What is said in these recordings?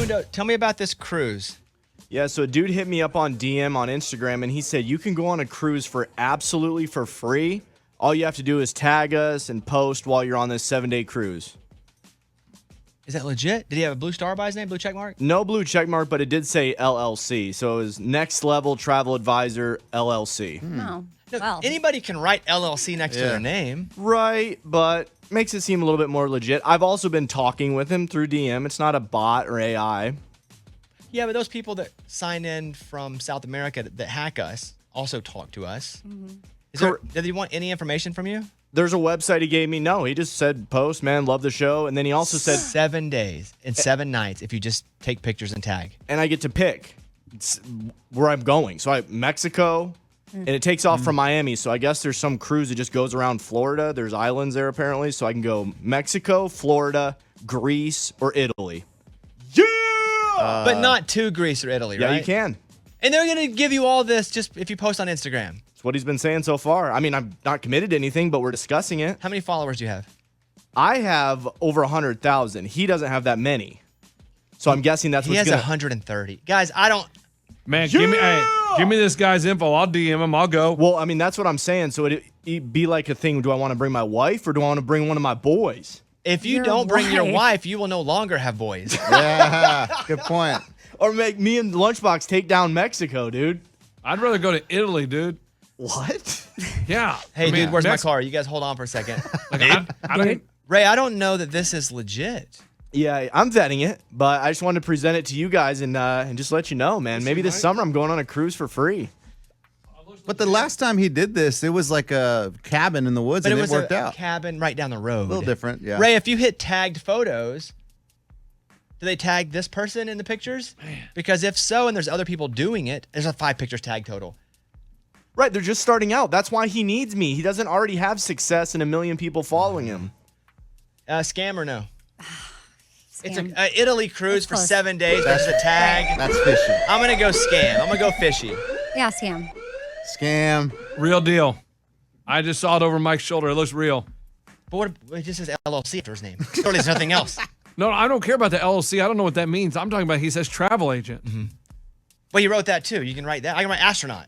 Raymundo, tell me about this cruise. Yeah, so a dude hit me up on DM on Instagram, and he said you can go on a cruise for absolutely for free. All you have to do is tag us and post while you're on this 7-day cruise. Is that legit? Did he have a blue star by his name, blue check mark? No blue check mark, but it did say LLC. So it was Next Level Travel Advisor LLC. Oh, No, well. anybody can write LLC next to their name. Right, but makes it seem a little bit more legit. I've also been talking with him through DM. It's not a bot or AI. Yeah, but those people that sign in from South America that hack us also talk to us. Did he want any information from you? There's a website he gave me. No, he just said, post, man, love the show. And then he also said, 7 days and 7 nights if you just take pictures and tag. and I get to pick where I'm going. So Mexico, and it takes off from Miami. So I guess there's some cruise that just goes around Florida. There's islands there apparently. So I can go Mexico, Florida, Greece, or Italy. Yeah! But not to Greece or Italy, right? Yeah, you can. And they're going to give you all this just if you post on Instagram. That's what he's been saying so far. I mean, I'm not committed to anything, but we're discussing it. How many followers do you have? I have over 100,000. He doesn't have that many. So I'm guessing that's He what's has going to... 130. Guys, I don't... Man, give me this guy's info. I'll DM him. I'll go. Well, I mean, that's what I'm saying. So it'd be like a thing. Do I want to bring my wife or do I want to bring one of my boys? If you Your don't bring your wife. wife, you will no longer have boys. Yeah, good point. Or make me and Lunchbox take down Mexico, dude. I'd rather go to Italy, dude. What? Yeah. Hey, I mean, dude, where's Mex- my car? You guys hold on for a second. Like, I don't. Ray, I don't know that this is legit. Yeah, I'm vetting it, but I just wanted to present it to you guys and just let you know, man. Maybe this summer I'm going on a cruise for free. But the last time he did this, it was like a cabin in the woods, But and it was worked a out. cabin right down the road. A little different, yeah. Ray, if you hit tagged photos, do they tag this person in the pictures? Because if so, and there's other people doing it, there's a 5 pictures tag total. Right, they're just starting out. That's why he needs me. He doesn't already have success and 1 million people following him. Scam or no? It's Scam. a Italy cruise It's for close. 7 days. There's a tag. That's fishy. I'm going to go scam. I'm going to go fishy. Yeah, scam. Scam. Real deal. I just saw it over Mike's shoulder. It looks real. But what it just says LLC after his name. Surely there's nothing else. No, I don't care about the LLC. I don't know what that means. I'm talking about he says travel agent. Well, you wrote that too. You can write that. I can write astronaut.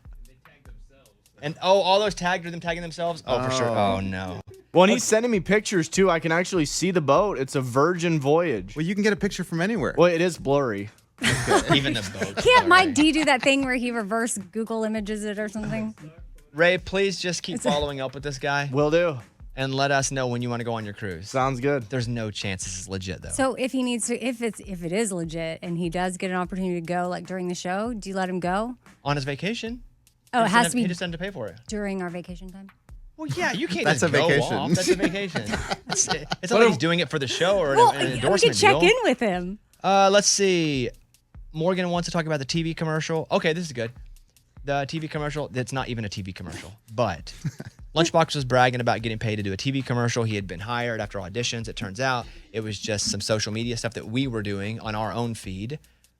And all those tagged are them tagging themselves? Oh, for sure. Oh, no. Well, and he's sending me pictures too. I can actually see the boat. It's a Virgin Voyage. Well, you can get a picture from anywhere. Well, it is blurry. Even the boat. Can't Mike D do that thing where he reverse Google images it or something? Ray, please just keep following up with this guy Will do. and let us know when you want to go on your cruise. Sounds good. There's no chance this is legit, though. So if he needs to, if it is legit and he does get an opportunity to go like during the show, do you let him go? On his vacation? Oh, it has to He be just doesn't have to pay for it. during our vacation time. Well, yeah, you can't That's just a go vacation. off. That's a vacation. It's not like he's doing it for the show or Well, an we endorsement could check deal. in with him. Let's see. Morgan wants to talk about the TV commercial. Okay, this is good. The TV commercial, it's not even a TV commercial, but Lunchbox was bragging about getting paid to do a TV commercial. He had been hired after auditions. It turns out it was just some social media stuff that we were doing on our own feed.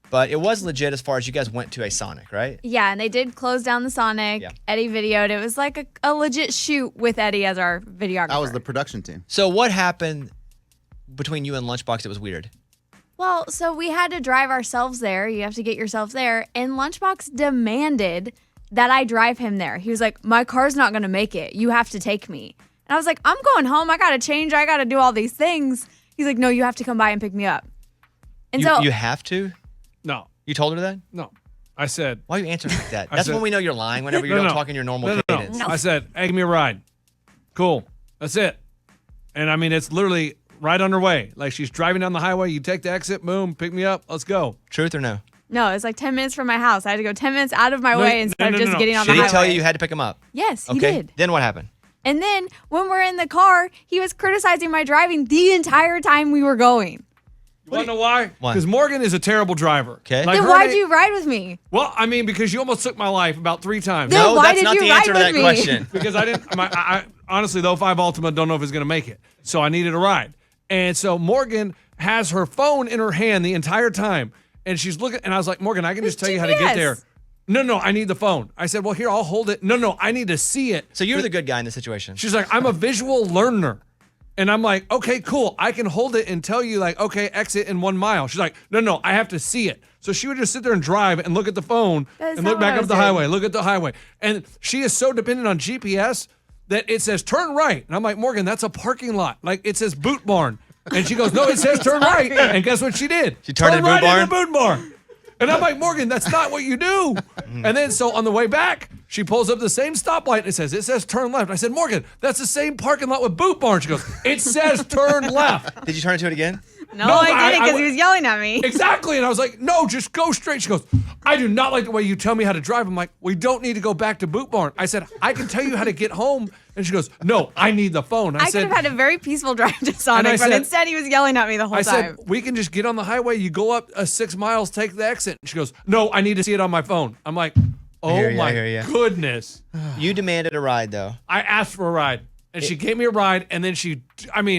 But it was legit as far as you guys went to a Sonic, right? Yeah, and they did close down the Sonic. Yeah. Eddie videoed. It was like a legit shoot with Eddie as our videographer. That was the production team. So what happened between you and Lunchbox that was weird? Well, so we had to drive ourselves there. You have to get yourself there. And Lunchbox demanded that I drive him there. He was like, my car's not going to make it. You have to take me. And I was like, I'm going home. I got to change. I got to do all these things. He's like, no, you have to come by and pick me up. And You have to? No, You told her that? no. I said, Why are you answering like that? I That's said- when we know you're lying, whenever you No, don't no. talk in your normal no. cadence. I said, hey, give me a ride. Cool. That's it. And I mean, it's literally right underway. Like she's driving down the highway. You take the exit, boom, pick me up. Let's go. Truth or no? no, it's like 10 minutes from my house. I had to go 10 minutes out of my No, way instead no, of just no. getting on Did the he highway. tell you had to pick him up? Yes, he Okay. did. Then what happened? And then when we're in the car, he was criticizing my driving the entire time we were going. You want to know why? Why? Because Morgan is a terrible driver. Okay. Like Then her why'd name- you ride with me? Well, I mean, because you almost took my life about 3 times. Then No, why that's did not you the ride answer to with that me? question. Because I didn't. I honestly, though, 5 Ultima, don't know if it's going to make it. So I needed a ride. And so Morgan has her phone in her hand the entire time. And she's looking, and I was like, Morgan, I can just tell you how to get there. GPS. No, I need the phone. I said, well, here, I'll hold it. No, I need to see it. So you're the good guy in this situation. She's like, I'm a visual learner. And I'm like, okay, cool. I can hold it and tell you, like, okay, exit in 1 mile. She's like, no, I have to see it. So she would just sit there and drive and look at the phone and look back up the highway, look at the highway. And she is so dependent on GPS that it says turn right. And I'm like, Morgan, that's a parking lot. Like, it says boot barn. And she goes, no, it says turn right. And guess what she did? She turned into right boot barn? into boot barn. And I'm like, Morgan, that's not what you do. And then so on the way back, she pulls up the same stoplight and it says turn left. I said, Morgan, that's the same parking lot with boot barn. She goes, it says turn left. Did you turn into it again? No, I didn't because he was yelling at me. Exactly. And I was like, no, just go straight. She goes, I do not like the way you tell me how to drive. I'm like, we don't need to go back to boot barn. I said, I can tell you how to get home. And she goes, no, I need the phone. I could have had a very peaceful drive to Sonic, but instead he was yelling at me the whole I time. said, we can just get on the highway. You go up 6 miles, take the exit. And she goes, no, I need to see it on my phone. I'm like, oh hear ya, I my hear ya. goodness. You demanded a ride, though. I asked for a ride. And she gave me a ride, and then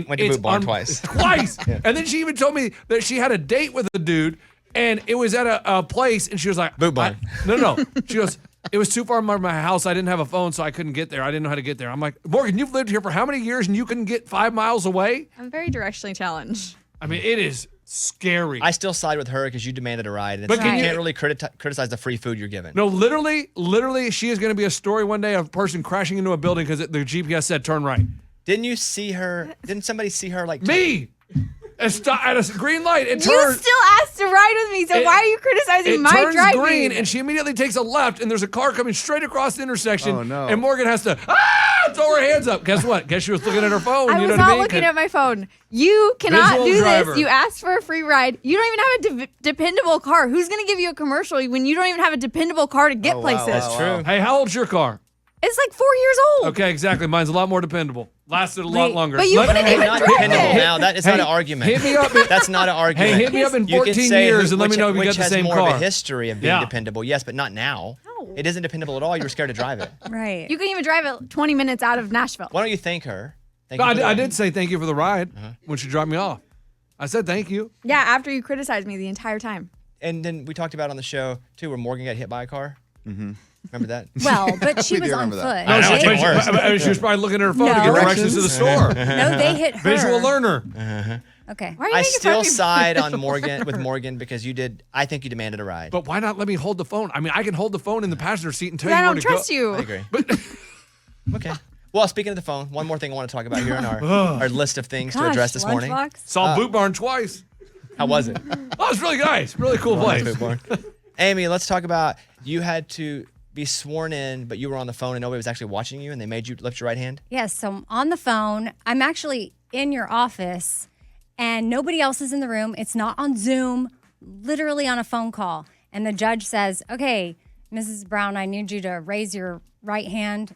went to boot barn twice. Twice. Yeah. And then she even told me that she had a date with a dude, and it was at a place, and she was like, boot barn. No. She goes, it was too far from my house. I didn't have a phone, so I couldn't get there. I didn't know how to get there. I'm like, Morgan, you've lived here for how many years, and you couldn't get 5 miles away? I'm very directionally challenged. I mean, it is scary. I still side with her because you demanded a ride. And But you can you- can't really criticize the free food you're given. No, literally, she is going to be a story one day of a person crashing into a building because the GPS said turn right. Didn't you see her? Didn't somebody see her like Me! At a green light, it You turns. still asked to ride with me, so why are you criticizing It my turns driving? green, and she immediately takes a left, and there's a car coming straight across the intersection. Oh, no. And Morgan has to throw her hands up. Guess what? Guess she was looking at her phone. I you know was what I not mean? looking at my phone. You cannot Visual do driver. this. You asked for a free ride. You don't even have a dependable car. Who's going to give you a commercial when you don't even have a dependable car to get Oh, wow, places? wow, wow. Hey, how old's your car? It's like 4 years old. Okay, exactly. Mine's a lot more dependable. Lasted a lot Wait, longer. but you couldn't Hey, even not drive dependable it. now. That is not an argument. Hit me up. That's not an argument. Hey, hit me up in You can 14 say years and let me which- know if you which got the has same more car. of a history of being Yeah. dependable. Yes, but not now. No. It isn't dependable at all. You were scared to drive it. Right. You can even drive it 20 minutes out of Nashville. Why don't you thank her? Thank No, you for I that. did say thank you for the ride when she dropped me off. I said thank you. Yeah, after you criticized me the entire time. And then we talked about on the show too, where Morgan got hit by a car. Mm-hmm. Remember that? Well, but she We was do on remember foot. that. I know, it's They- getting worse. She was probably looking at her phone to No. get directions to the store. no, they hit her. Visual learner. Okay. Why are you I making fun still of me? side on Morgan because you did. I think you demanded a ride. But why not let me hold the phone? I mean, I can hold the phone in the passenger seat and tell But I you where don't to go. trust you. I agree. Okay. Well, speaking of the phone, one more thing I want to talk about here on our list of things to Gosh, address this morning. Lunchbox? Saw Boot Barn twice. How was it? Oh, it's really nice. Really cool place. Amy, let's talk about you had to be sworn in, but you were on the phone and nobody was actually watching you, and they made you lift your right hand. Yes, so I'm on the phone. I'm actually in your office, and nobody else is in the room. It's not on Zoom, literally on a phone call. And the judge says, "Okay, Mrs. Brown, I need you to raise your right hand."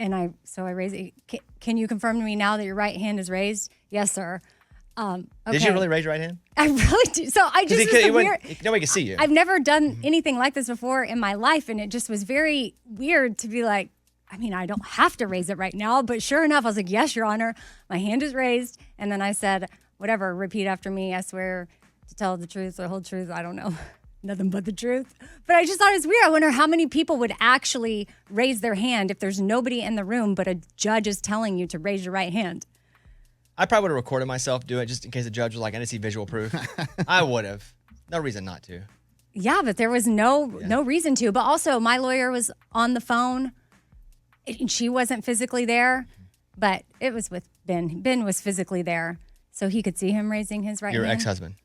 And I raise it. Can you confirm to me now that your right hand is raised? Yes, sir. Okay. Did you really raise your right hand? I really do. So I just was weird. Nobody could see you. I've never done anything like this before in my life, and it just was very weird to be like, I mean, I don't have to raise it right now, but sure enough, I was like, yes, Your Honor, my hand is raised. And then I said, whatever, repeat after me. I swear to tell the truth, the whole truth. I don't know, nothing but the truth. But I just thought it was weird. I wonder how many people would actually raise their hand if there's nobody in the room, but a judge is telling you to raise your right hand. I probably would have recorded myself doing it just in case the judge was like, I didn't see visual proof. I would have. No reason not to. Yeah, but there was no reason to. But also, my lawyer was on the phone. And she wasn't physically there, but it was with Ben. Ben was physically there, so he could see him raising his right Your hand. ex-husband.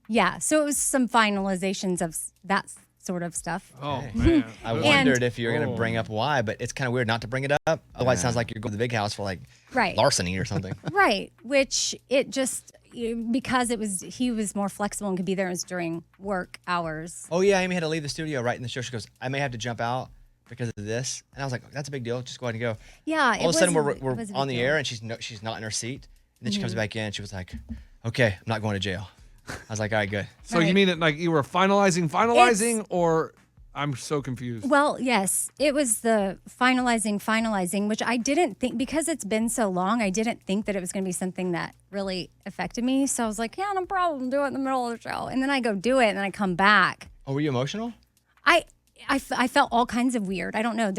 Yeah, so it was some finalizations of that sort of stuff. Oh, man. I wondered if you were going to bring up why, but it's kind of weird not to bring it up. Otherwise, it sounds like you're going to the big house for like Right. larceny or something. Right, which it just, because he was more flexible and could be there during work hours. Oh, yeah, Amy had to leave the studio right in the show. She goes, I may have to jump out because of this. And I was like, that's a big deal. Just go ahead and go. Yeah, All of a sudden, we're it was a big on the deal. air, and she's not in her seat. And then she comes back in. She was like, okay, I'm not going to jail. I was like, all right, good. So you Right. mean it like you were finalizing, or I'm so confused. Well, yes, it was the finalizing, which I didn't think, because it's been so long, I didn't think that it was going to be something that really affected me. So I was like, yeah, no problem, do it in the middle of the show. And then I go do it, and then I come back. Oh, were you emotional? I felt all kinds of weird. I don't know.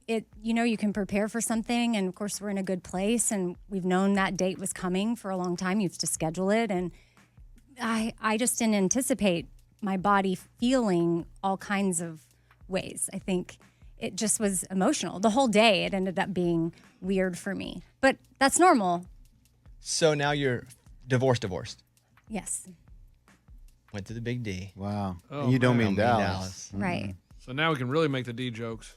you can prepare for something, and of course we're in a good place, and we've known that date was coming for a long time. You have to schedule it, and I just didn't anticipate my body feeling all kinds of ways. I think it just was emotional. The whole day, it ended up being weird for me, but that's normal. So now you're divorced. Yes. Went to the big D. Wow. Oh, And you don't man. mean Dallas. Right. So now we can really make the D jokes.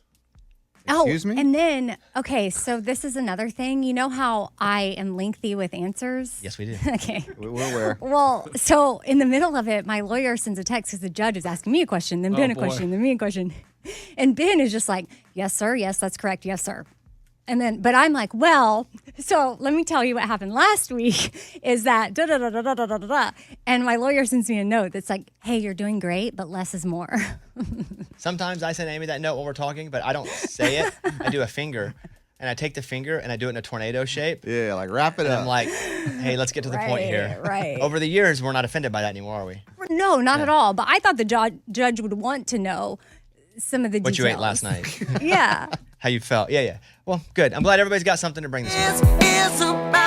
Excuse me? And then, okay, so this is another thing. You know how I am lengthy with answers? Yes, we do. Okay. We're aware. Well, so in the middle of it, my lawyer sends a text because the judge is asking me a question, then Ben a boy. question, then me a question. And Ben is just like, yes, sir. Yes, that's correct. Yes, sir. And then, but I'm like, well, so let me tell you what happened last week is that da da da da da da da da. And my lawyer sends me a note that's like, hey, you're doing great, but less is more. Sometimes I send Amy that note when we're talking, but I don't say it. I do a finger, and I take the finger and I do it in a tornado shape. Yeah, like wrap it And up. I'm like, hey, let's get to the point here. Right. Over the years, we're not offended by that anymore, are we? No, not at all. But I thought the judge would want to know some of the What details. you ate last night. Yeah. How you felt. Yeah. Well, good. I'm glad everybody's got something to bring this week. It's about